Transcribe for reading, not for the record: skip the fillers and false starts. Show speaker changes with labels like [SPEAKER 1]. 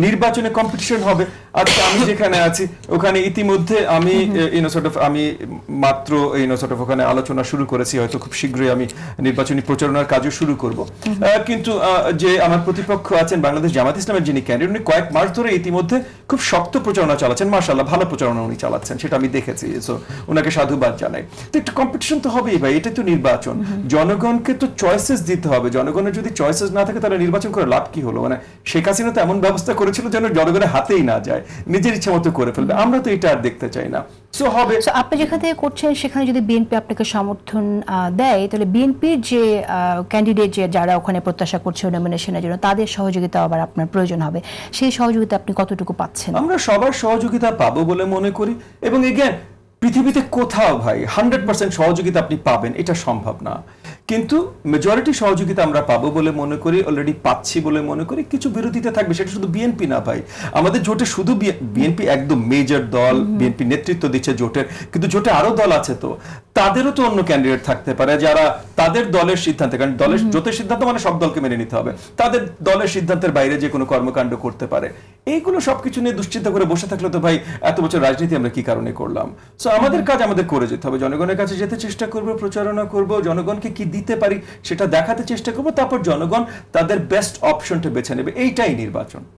[SPEAKER 1] নির্বাচনে কম্পিটিশন হবে। আজকে আমি যেখানে আছি ওখানে ইতিমধ্যে আমি আমি মাত্র ওখানে আলোচনা শুরু করেছি, হয়তো খুব শীঘ্রই আমি নির্বাচনী প্রচারণার কাজও শুরু করব। কিন্তু যে আমার প্রতিপক্ষ আছেন বাংলাদেশ জামাত ইসলামের যিনি ক্যান্ডিডেট, উনি কয়েক মাস ধরে ইতিমধ্যে খুব শক্ত প্রচারণা চালাচ্ছেন, মাশাআল্লাহ ভালো প্রচারণা উনি চালাচ্ছেন, সেটা আমি দেখেছি। সো ওনাকে সাধুবাদ জানাই। তো একটা কম্পিটিশন তো হবেই ভাই, এটা তো নির্বাচন। জনগণকে তো চয়েসেস দিতে হবে। জনগণের যদি চয়েসেস না থাকে তাহলে নির্বাচন করে লাভ কি হলো? মানে শেখ হাসিনা তো এমন ব্যবস্থা করেছিল যেন জনগণের হাতেই না যায়, নিজের ইচ্ছা মতো করে ফেলবে। আমরা তো এটা আর দেখতে চাই না। সো হবে
[SPEAKER 2] আপনি যেখান থেকে করছেন সেখানে যদি বিএনপি আপনাকে সমর্থন দেয়, তাহলে বিএনপির যে ক্যান্ডিডেট যারা ওখানে প্রত্যাশা করছে নমিনেশনের জন্য, তাদের সহযোগিতা আবার আপনার প্রয়োজন হবে। সেই সহযোগিতা আপনি কতটুকু পাচ্ছেন?
[SPEAKER 1] আমরা সবার সহযোগিতা পাবো বলে মনে করি। এবং এগেইন, পৃথিবীতে কোথাও ভাই 100% সহযোগিতা আপনি পাবেন এটা সম্ভব না, কিন্তু মেজরিটি সহযোগিতা আমরা পাবো বলে মনে করি, অলরেডি পাচ্ছি বলে মনে করি। কিছু বিরোধিতা থাকবে, সেটা শুধু বিএনপি না ভাই। আমাদের জোটে শুধু বিএনপি একদম মেজর দল, বিএনপি নেতৃত্ব দিচ্ছে জোটের, কিন্তু জোটে আরো দল আছে, তো তাদেরও তো অন্য ক্যান্ডিডেট থাকতে পারে যারা তাদের দলের সিদ্ধান্তে, কারণ দলের জোটের সিদ্ধান্ত মানে সব দলকে মেনে নিতে হবে, তাদের দলের সিদ্ধান্তের বাইরে যে কোনো কর্মকাণ্ড করতে পারে। এইগুলো সবকিছু নিয়ে দুশ্চিন্তা করে বসে থাকলে তো ভাই এত বছর রাজনীতি আমরা কি কারণে করলাম? সো আমাদের কাজ আমাদের করে যেতে হবে, জনগণের কাছে যেতে চেষ্টা করব, প্রচারণা করব, জনগণকে কি দিতে পারি সেটা দেখাতে চেষ্টা করব, তারপর জনগণ তাদের বেস্ট অপশনটা বেছে নেবে। এইটাই নির্বাচন।